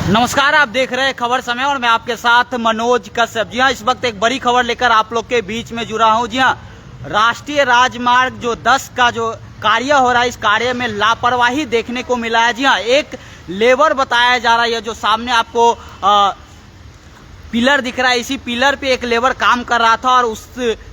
नमस्कार, आप देख रहे हैं खबर समय और मैं आपके साथ मनोज कश्यप। जी हाँ, इस वक्त एक बड़ी खबर लेकर आप लोग के बीच में जुड़ा हूँ। जी हाँ, राष्ट्रीय राजमार्ग जो 10 का जो कार्य हो रहा है, इस कार्य में लापरवाही देखने को मिला है। जी हाँ, एक लेबर बताया जा रहा है, जो सामने आपको पिलर दिख रहा है, इसी पिलर पे एक लेबर काम कर रहा था और उस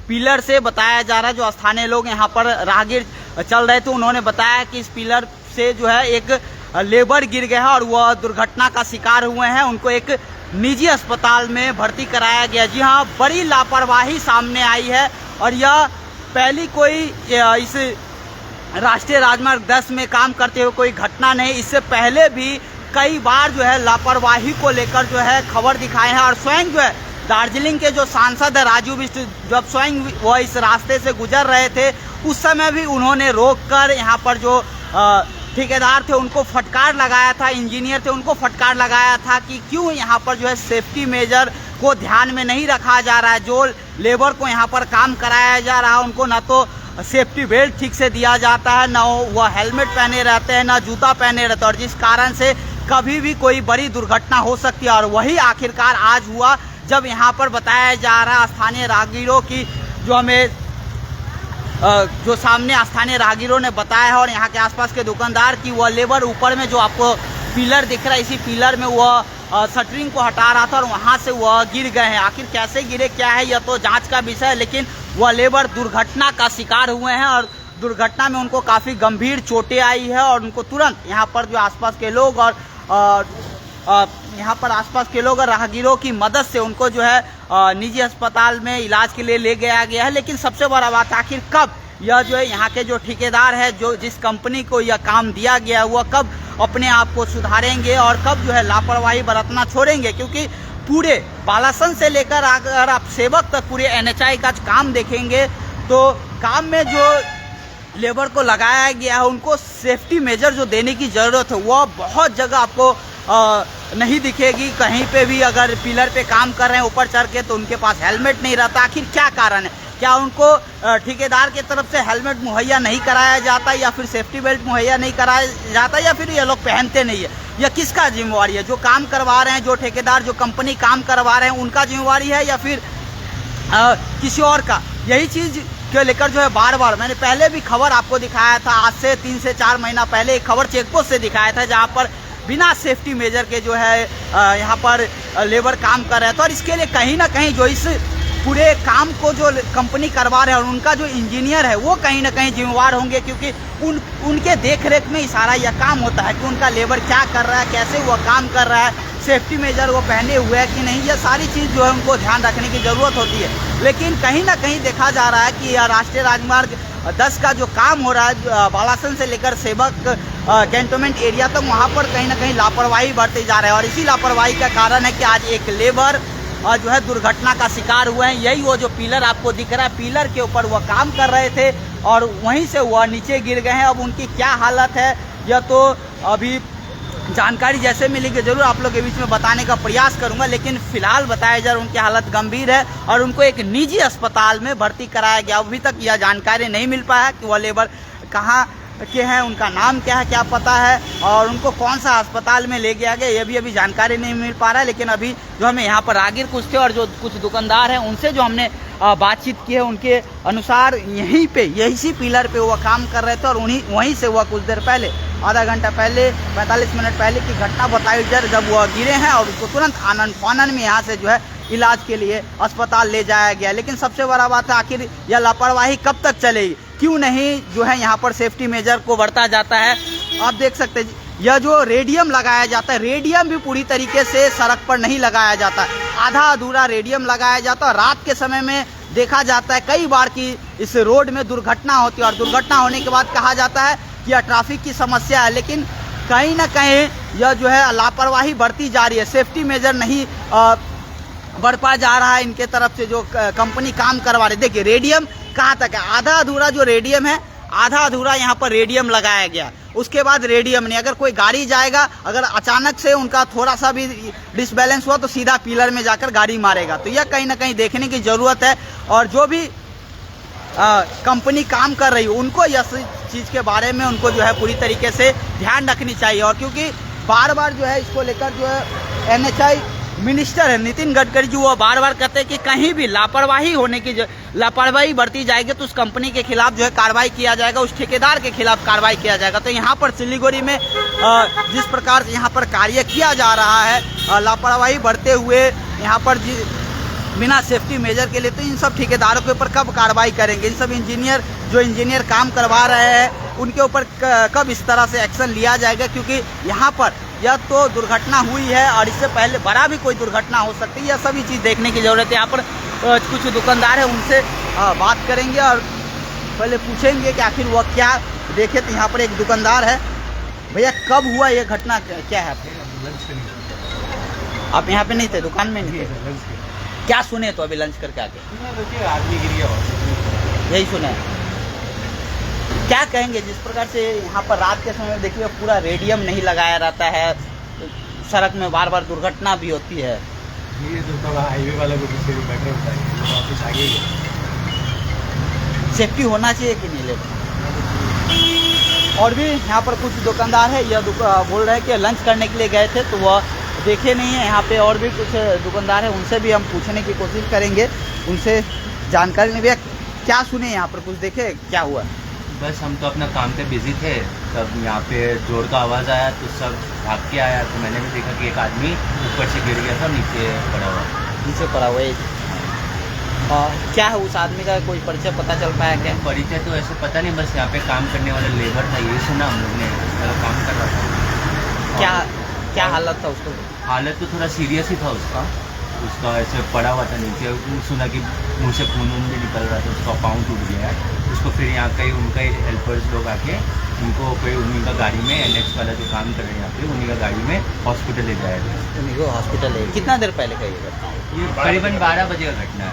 पिलर से बताया जा रहा है, जो स्थानीय लोग यहाँ पर राहगीर चल रहे थे, उन्होंने बताया कि इस पिलर से जो है एक लेबर गिर गया है और वह दुर्घटना का शिकार हुए हैं। उनको एक निजी अस्पताल में भर्ती कराया गया। जी हाँ, बड़ी लापरवाही सामने आई है और यह पहली कोई इस राष्ट्रीय राजमार्ग 10 में काम करते हुए कोई घटना नहीं। इससे पहले भी कई बार जो है लापरवाही को लेकर जो है खबर दिखाए हैं और स्वयं जो है दार्जिलिंग के जो सांसद है राजू बिष्ट, जब स्वयं वह इस रास्ते से गुजर रहे थे, उस समय भी उन्होंने रोककर यहाँ पर जो ठेकेदार थे उनको फटकार लगाया था, इंजीनियर थे उनको फटकार लगाया था कि क्यों यहाँ पर जो है सेफ्टी मेजर को ध्यान में नहीं रखा जा रहा है। जो लेबर को यहाँ पर काम कराया जा रहा है उनको ना तो सेफ्टी बेल्ट ठीक से दिया जाता है, ना वह हेलमेट पहने रहते हैं, ना जूता पहने रहते हैं, और जिस कारण से कभी भी कोई बड़ी दुर्घटना हो सकती है। और वही आखिरकार आज हुआ, जब यहाँ पर बताया जा रहा है स्थानीय राहगीरों की, जो हमें जो सामने स्थानीय राहगीरों ने बताया है और यहाँ के आसपास के दुकानदार की, वह लेबर ऊपर में जो आपको पिलर दिख रहा है, इसी पिलर में वह शटरिंग को हटा रहा था और वहाँ से वह गिर गए हैं। आखिर कैसे गिरे क्या है, यह तो जांच का विषय है, लेकिन वह लेबर दुर्घटना का शिकार हुए हैं और दुर्घटना में उनको काफ़ी गंभीर चोटें आई है और उनको तुरंत यहाँ पर जो आसपास के लोग और यहाँ पर आसपास के लोग और राहगीरों की मदद से उनको जो है निजी अस्पताल में इलाज के लिए ले गया गया है। लेकिन सबसे बड़ा बात, आखिर कब यह जो है यहाँ के जो ठेकेदार है, जो जिस कंपनी को यह काम दिया गया, वह कब अपने आप को सुधारेंगे और कब जो है लापरवाही बरतना छोड़ेंगे। क्योंकि पूरे बालासन से लेकर अगर आप सेवक तक पूरे NHI का काम देखेंगे तो काम में जो लेबर को लगाया गया है उनको सेफ्टी मेजर जो देने की ज़रूरत है वह बहुत जगह आपको नहीं दिखेगी। कहीं पे भी अगर पिलर पे काम कर रहे हैं ऊपर चढ़ के, तो उनके पास हेलमेट नहीं रहता। आखिर क्या कारण है? क्या उनको ठेकेदार की तरफ से हेलमेट मुहैया नहीं कराया जाता, या फिर सेफ्टी बेल्ट मुहैया नहीं कराया जाता, या फिर ये लोग पहनते नहीं है? यह किसका जिम्मेवारी है? जो काम करवा रहे हैं, जो ठेकेदार, जो कंपनी काम करवा रहे हैं, उनका जिम्मेवारी है या फिर किसी और का? यही चीज़ को लेकर जो है बार बार मैंने पहले भी खबर आपको दिखाया था। आज से 3 से 4 महीना पहले एक खबर चेकपोस्ट से दिखाया था, जहाँ पर बिना सेफ्टी मेजर के जो है यहाँ पर लेबर काम कर रहे थे। और इसके लिए कहीं ना कहीं जो इस पूरे काम को जो कंपनी करवा रहे हैं और उनका जो इंजीनियर है वो कहीं ना कहीं जिम्मेवार होंगे, क्योंकि उनके देख रेख में ही सारा यह काम होता है कि उनका लेबर क्या कर रहा है, कैसे वो काम कर रहा है, सेफ्टी मेजर वो पहने हुए है कि नहीं, यह सारी चीज़ जो है उनको ध्यान रखने की ज़रूरत होती है। लेकिन कहीं ना कहीं देखा जा रहा है कि यह राष्ट्रीय राजमार्ग 10 का जो काम हो रहा है बालासन से लेकर सेवक कैंटोनमेंट एरिया तक, वहाँ पर कहीं ना कहीं लापरवाही बढ़ती जा रहा है। और इसी लापरवाही का कारण है कि आज एक लेबर जो है दुर्घटना का शिकार हुए हैं। यही वो जो पिलर आपको दिख रहा है, पिलर के ऊपर वह काम कर रहे थे और वहीं से वह नीचे गिर गए हैं। अब उनकी क्या हालत है यह तो अभी जानकारी जैसे मिलेगी जरूर आप लोग के बीच में बताने का प्रयास करूंगा, लेकिन फिलहाल बताया जा रहा है उनकी हालत गंभीर है और उनको एक निजी अस्पताल में भर्ती कराया गया। अभी तक यह जानकारी नहीं मिल पाया कि वह लेबर कहाँ के हैं, उनका नाम क्या है, क्या पता है, और उनको कौन सा अस्पताल में ले गया गया, ये भी अभी जानकारी नहीं मिल पा रहा है। लेकिन अभी जो हमें यहाँ पर राहगीर कुछ थे और जो कुछ दुकानदार हैं उनसे जो हमने बातचीत की है, उनके अनुसार यहीं पे यही पिलर पे वो काम कर रहे थे और वहीं से वह कुछ देर पहले, आधा घंटा पहले, 45 मिनट पहले की घटना बताई जब वह गिरे हैं और उसको तुरंत आनंद फानन में यहाँ से जो है इलाज के लिए अस्पताल ले जाया गया। लेकिन सबसे बड़ा बात है, आखिर यह लापरवाही कब तक चलेगी? क्यों नहीं जो है यहाँ पर सेफ्टी मेजर को बरता जाता है? आप देख सकते हैं यह जो रेडियम लगाया जाता है, रेडियम भी पूरी तरीके से सड़क पर नहीं लगाया जाता, आधा अधूरा रेडियम लगाया जाता है। रात के समय में देखा जाता है कई बार कि इस रोड में दुर्घटना होती है और दुर्घटना होने के बाद कहा जाता है कि यह ट्रैफिक की समस्या है। लेकिन कहीं ना कहीं यह जो है लापरवाही बढ़ती जा रही है, सेफ्टी मेजर नहीं बरपा जा रहा है इनके तरफ से जो कंपनी काम करवा रही है। देखिए रेडियम कहाँ तक है, आधा अधूरा जो रेडियम है, आधा अधूरा यहाँ पर रेडियम लगाया गया, उसके बाद रेडियम नहीं। अगर कोई गाड़ी जाएगा, अगर अचानक से उनका थोड़ा सा भी डिसबैलेंस हुआ तो सीधा पिलर में जाकर गाड़ी मारेगा। तो यह कहीं ना कहीं देखने की ज़रूरत है और जो भी कंपनी काम कर रही है उनको यह चीज़ के बारे में उनको जो है पूरी तरीके से ध्यान रखनी चाहिए। और क्योंकि बार बार जो है इसको लेकर जो है NHAI मिनिस्टर है नितिन गडकरी जी, वो बार बार कहते हैं कि कहीं भी लापरवाही बरती जाएगी तो उस कंपनी के खिलाफ जो है कार्रवाई किया जाएगा, उस ठेकेदार के खिलाफ कार्रवाई किया जाएगा। तो यहाँ पर सिलीगुड़ी में जिस प्रकार से यहाँ पर कार्य किया जा रहा है लापरवाही बरते हुए यहाँ पर बिना सेफ्टी मेजर के लिए, तो इन सब ठेकेदारों के ऊपर कब कार्रवाई करेंगे? इन सब इंजीनियर काम करवा रहे हैं उनके ऊपर कब इस तरह से एक्शन लिया जाएगा? क्योंकि यहाँ पर यह तो दुर्घटना हुई है और इससे पहले बड़ा भी कोई दुर्घटना हो सकती है, यह सभी चीज़ देखने की ज़रूरत है। यहाँ पर कुछ दुकानदार है, उनसे बात करेंगे और पहले पूछेंगे कि आखिर वह क्या देखे। तो यहाँ पर एक दुकानदार है। भैया कब हुआ ये घटना, क्या है? आप यहाँ पे नहीं थे, दुकान में नहीं थे? क्या सुने तो अभी लंच करके आके? आदमी गिर गया, यही सुने। क्या कहेंगे जिस प्रकार से यहाँ पर रात के समय में देखिए पूरा रेडियम नहीं लगाया रहता है, सड़क में बार बार दुर्घटना भी होती है? ये तो थोड़ा हाईवे वाला को बेटर होता है, वापस आगे सेफ्टी होना चाहिए कि नहीं लेकिन? और भी यहाँ पर कुछ दुकानदार है, यह बोल रहे हैं कि लंच करने के लिए गए थे तो वह देखे नहीं है। यहाँ पे और भी कुछ दुकानदार है, उनसे भी हम पूछने की कोशिश करेंगे, उनसे जानकारी नहीं। भैया क्या सुने यहाँ पर, कुछ देखे क्या हुआ? बस हम तो अपना काम पे बिजी थे, तब यहाँ पे जोर का आवाज़ आया तो सब भाग के आया, तो मैंने भी देखा कि एक आदमी ऊपर से गिर गया था, नीचे पड़ा हुआ। क्या है उस आदमी का, कोई परिचय पता चल पाया क्या? परिचय तो ऐसे पता नहीं, बस यहाँ पे काम करने वाला लेबर था, यही सुना हम लोग ने, काम कर रहा था। क्या हालत था उसको? हालत तो थोड़ा सीरियस ही था उसका ऐसे पड़ा हुआ था नीचे, सुना कि मुँह से खून भी निकल रहा था, उसका पाँव टूट गया है। उसको फिर यहाँ का ही उनका ही हेल्पर्स लोग आके उनको कोई उन्हीं का गाड़ी में NH वाला जो काम कर रहे हैं यहाँ पे, उन्हीं का गाड़ी में हॉस्पिटल ले जाया गया। उन्हीं को हॉस्पिटल ले? कितना देर पहले का ये घटना? ये करीबन 12 बजे का घटना है।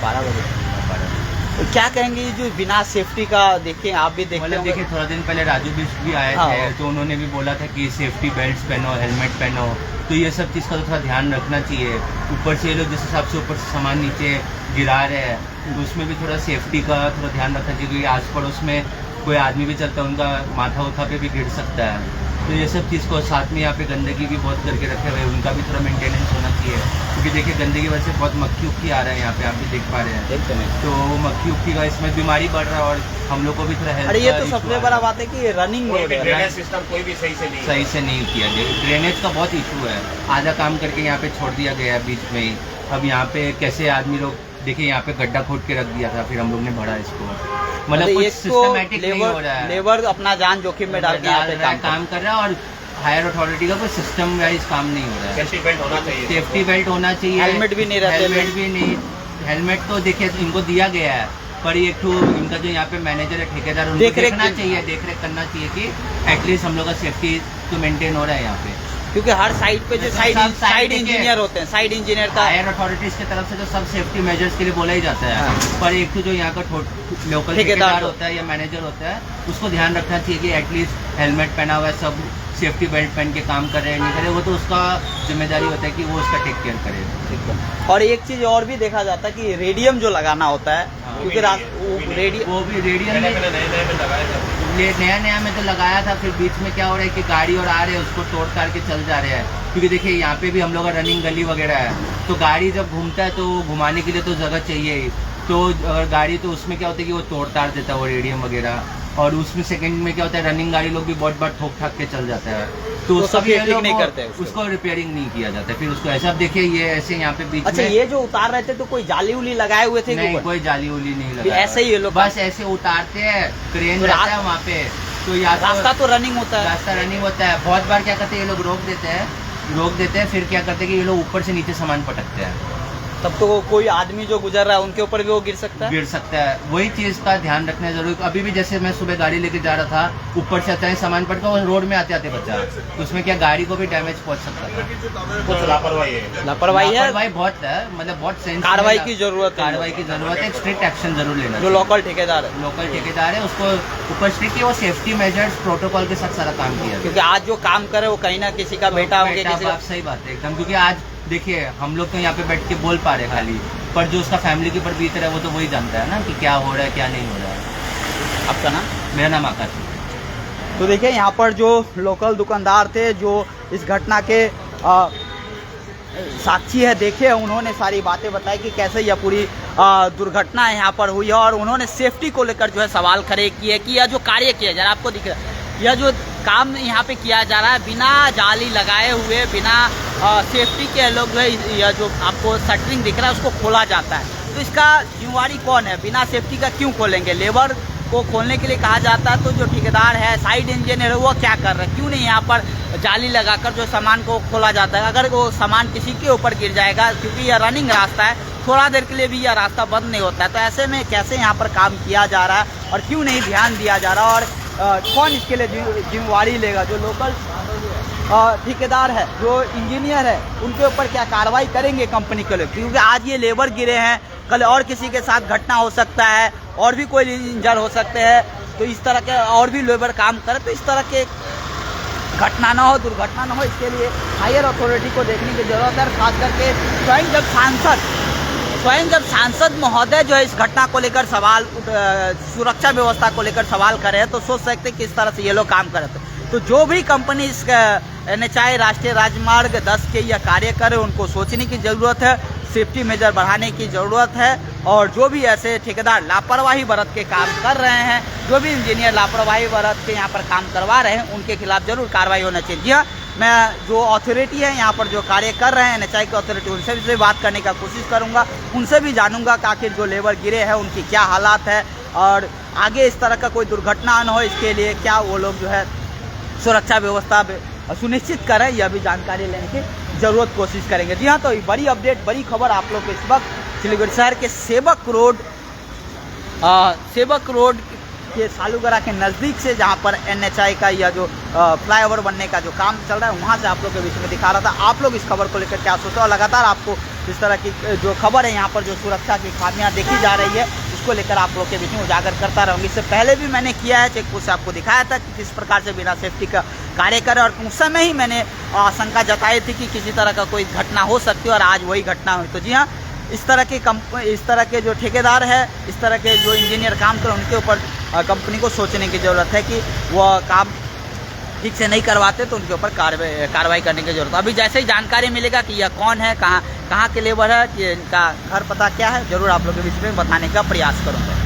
12 बजे? 12। तो क्या कहेंगे ये जो बिना सेफ्टी का, देखिए आप भी देखते मतलब देखिए थोड़ा दिन पहले राजू भी आए थे, तो उन्होंने भी बोला था कि सेफ्टी बेल्ट पहनो, हेलमेट पहनो, तो ये सब चीज़ का तो थोड़ा ध्यान रखना चाहिए। ऊपर से ये लोग जिस हिसाब से ऊपर से सामान नीचे गिरा रहे हैं, तो उसमें भी थोड़ा सेफ्टी का थोड़ा ध्यान रखना चाहिए, क्योंकि आस पड़ोस में कोई आदमी भी चलता है, उनका माथा उठा पे भी गिर सकता है। तो ये सब चीज़ को साथ में यहाँ पे गंदगी भी बहुत करके रखे हुए, उनका भी थोड़ा मेंटेनेंस होना चाहिए, क्योंकि देखिए गंदगी वजह से बहुत मक्खी उक्खी आ रहा है यहाँ पे, आप भी देख पा रहे हैं। तो मक्खी उक्खी का इसमें बीमारी बढ़ रहा है और हम लोग को भी थोड़ा हेल्थ। अरे ये तो सबसे बड़ा बात है कि रनिंग रोड है, ड्रेनेज सिस्टम कोई भी सही से नहीं किया। ड्रेनेज का बहुत इशू है, आधा काम करके यहाँ पे छोड़ दिया गया है बीच में ही। अब यहाँ पे कैसे आदमी लोग, देखिए यहाँ पे गड्ढा खोद के रख दिया था, फिर हम लोग ने भरा इसको, मतलब कुछ सिस्टमेटिक नहीं हो रहा है। लेबर अपना जान जोखिम में डाल के काम कर रहा है और हायर अथॉरिटी का कोई सिस्टम वाइज काम नहीं हो रहा है। सेफ्टी बेल्ट होना चाहिए, हेलमेट भी नहीं रहते, हेलमेट तो देखिए इनको दिया गया है, पर एक तो इनका जो यहाँ पे मैनेजर है, ठेकेदार, उनको देखना चाहिए, देख रेख करना चाहिए कि एटलीस्ट हम लोग का सेफ्टी तो मेंटेन हो रहा है यहाँ पे। क्योंकि हर साइड पे जो साइड इंजीनियर होते हैं, साइड इंजीनियर का हायर अथॉरिटीज की तरफ से जो सब सेफ्टी मेजर्स के लिए बोला ही जाता है, पर एक तो जो यहाँ का लोकल ठेकेदार होता है या मैनेजर होता है, उसको ध्यान रखना चाहिए कि एटलीस्ट हेलमेट पहना हुआ है, सब सेफ्टी बेल्ट पहन के काम कर रहे हैं नहीं कर रहे, वो तो उसका जिम्मेदारी होता है कि वो उसका टेक केयर करे। और एक चीज और भी देखा जाता है कि रेडियम जो लगाना होता है, क्योंकि वो भी रेडियम नया में तो लगाया था, फिर बीच में क्या हो रहा है कि गाड़ी और आ रहे हैं उसको तोड़ ताड़ के चल जा रहे हैं, क्योंकि देखिए यहाँ पे भी हम लोग का रनिंग गली वगैरह है, तो गाड़ी जब घूमता है तो घुमाने के लिए तो जगह चाहिए ही, तो अगर गाड़ी तो उसमें क्या होता है कि वो तोड़ ताड़ देता है वो रेडियम वगैरह, और उसमें सेकंड में क्या होता है रनिंग गाड़ी लोग भी बहुत बार ठोक ठाक के चल जाता है, तो उसका भी नहीं करते, उसको रिपेयरिंग नहीं किया जाता है, फिर उसको ऐसा देखिए ये ऐसे यहाँ पे बीच में। ये जो उतार रहे थे तो कोई जाली उली लगाए हुए थे? नहीं, कोई जाली उली नहीं लगाया, ऐसे ही ये लोग बस ऐसे उतारते हैं, क्रेन रहता है वहाँ पे, तो रास्ता तो रनिंग होता है, रास्ता रनिंग होता है। बहुत बार क्या करते हैं ये लोग रोक देते हैं, फिर क्या करते हैं कि ये लोग ऊपर से नीचे सामान पटकते हैं, तब तो कोई आदमी जो गुजर रहा है उनके ऊपर भी वो गिर सकता है। वही चीज का ध्यान रखना जरूरी। अभी भी जैसे मैं सुबह गाड़ी लेके जा रहा था, ऊपर से अचानक सामान पटका और रोड में आते आते बचा, तो उसमें क्या गाड़ी को भी डैमेज पहुंच सकता था। कुछ लापरवाही है, बहुत है, मतलब बहुत कार्रवाई की जरूरत है, स्ट्रिक्ट एक्शन जरूर लेना। जो लोकल ठेकेदार है उसको ऊपर स्ट्रिक्ट वो सेफ्टी मेजर्स प्रोटोकॉल के साथ सारा काम किया, क्योंकि आज जो काम करे वो कहीं ना किसी का बेटा हो गया। सही बात है एकदम, क्योंकि आज देखिए हम लोग तो यहाँ पे बैठ के बोल पा रहे खाली, पर जो उसका फैमिली के ऊपर बीत रहा है वो तो वही जानता है ना कि क्या हो रहा है क्या नहीं हो रहा है। आपका नाम? मेरा नाम आकाश है। तो देखिए यहाँ पर जो लोकल दुकानदार थे जो इस घटना के साक्षी है, देखे हैं, उन्होंने सारी बातें बताई कि कैसे यह पूरी दुर्घटना यहाँ पर हुई है। और उन्होंने सेफ्टी को लेकर जो है सवाल खड़े किए कि यह जो कार्य किया जा रहा है, आपको दिख रहा है यह जो काम यहाँ पे किया जा रहा है बिना जाली लगाए हुए, बिना सेफ्टी के लोग जो है, यह जो आपको शटरिंग दिख रहा है उसको खोला जाता है। तो इसका जिम्मेवारी कौन है? बिना सेफ्टी का क्यों खोलेंगे? लेबर को खोलने के लिए कहा जाता है, तो जो ठेकेदार है, साइड इंजीनियर है, वो क्या कर रहे हैं? क्यों नहीं यहाँ पर जाली लगाकर जो सामान को खोला जाता है? अगर वो सामान किसी के ऊपर गिर जाएगा, क्योंकि यह रनिंग रास्ता है, थोड़ा देर के लिए भी यह रास्ता बंद नहीं होता है, तो ऐसे में कैसे यहाँ पर काम किया जा रहा है और क्यों नहीं ध्यान दिया जा रहा? और कौन इसके लिए जिम्मेवारी लेगा? जो लोकल ठेकेदार है, जो इंजीनियर है, उनके ऊपर क्या कार्रवाई करेंगे कंपनी के लोग? क्योंकि आज ये लेबर गिरे हैं, कल और किसी के साथ घटना हो सकता है, और भी कोई इंजर हो सकते हैं, तो इस तरह के और भी लेबर काम करे, तो इस तरह के घटना ना हो, दुर्घटना ना हो, इसके लिए हायर अथॉरिटी को देखने की जरूरत है। खास करके स्वयं जब सांसद महोदय जो है इस घटना को लेकर सवाल, सुरक्षा व्यवस्था को लेकर सवाल करे हैं, तो सोच सकते किस तरह से ये लोग काम कर रहे थे। तो जो भी कंपनी इस NHAI राष्ट्रीय राजमार्ग 10 के यह कार्य करे, उनको सोचने की ज़रूरत है, सेफ्टी मेजर बढ़ाने की ज़रूरत है। और जो भी ऐसे ठेकेदार लापरवाही बरत के काम कर रहे हैं, जो भी इंजीनियर लापरवाही बरत के यहाँ पर काम करवा रहे हैं, उनके खिलाफ जरूर कार्रवाई होना चाहिए। जी हाँ, मैं जो अथॉरिटी है यहाँ पर जो कार्य कर रहे हैं NHAI की अथॉरिटी, उनसे भी बात करने का कोशिश करूँगा, उनसे भी जानूंगा कि आखिर जो लेबर गिरे हैं उनकी क्या हालात है, और आगे इस तरह का कोई दुर्घटना न हो, इसके लिए क्या वो लोग जो है सुरक्षा व्यवस्था सुनिश्चित करें, यह भी जानकारी लेने की ज़रूरत कोशिश करेंगे। जी हाँ, तो बड़ी अपडेट, बड़ी खबर आप लोग को इस वक्त सिलीगुड़ी शहर के सेवक रोड के सालूगरा के नज़दीक से, जहाँ पर NHAI का यह जो फ्लाईओवर बनने का जो काम चल रहा है, वहाँ से आप लोग के बीच में दिखा रहा था। आप लोग इस खबर को लेकर क्या सोचते हो? लगातार आपको इस तरह की जो खबर है, यहाँ पर जो सुरक्षा की खामियाँ देखी जा रही है, उसको लेकर आप लोग के बीच में उजागर करता रहूँगी। इससे पहले भी मैंने किया है, चेकपोस्ट से आपको दिखाया था कि किस प्रकार से बिना सेफ्टी का कार्य करे, और उस समय ही मैंने आशंका जताई थी कि किसी तरह का कोई घटना हो सकती है, और आज वही घटना हुई। तो जी हाँ, इस तरह के जो ठेकेदार है, इस तरह के जो इंजीनियर काम कर, उनके ऊपर कंपनी को सोचने की ज़रूरत है कि वह काम ठीक से नहीं करवाते तो उनके ऊपर कार्रवाई करने की ज़रूरत है। अभी जैसे ही जानकारी मिलेगा कि यह कौन है, कहाँ के लेबर है, कि इनका घर पता क्या है, ज़रूर आप लोगों के बीच में बताने का प्रयास करूँगा।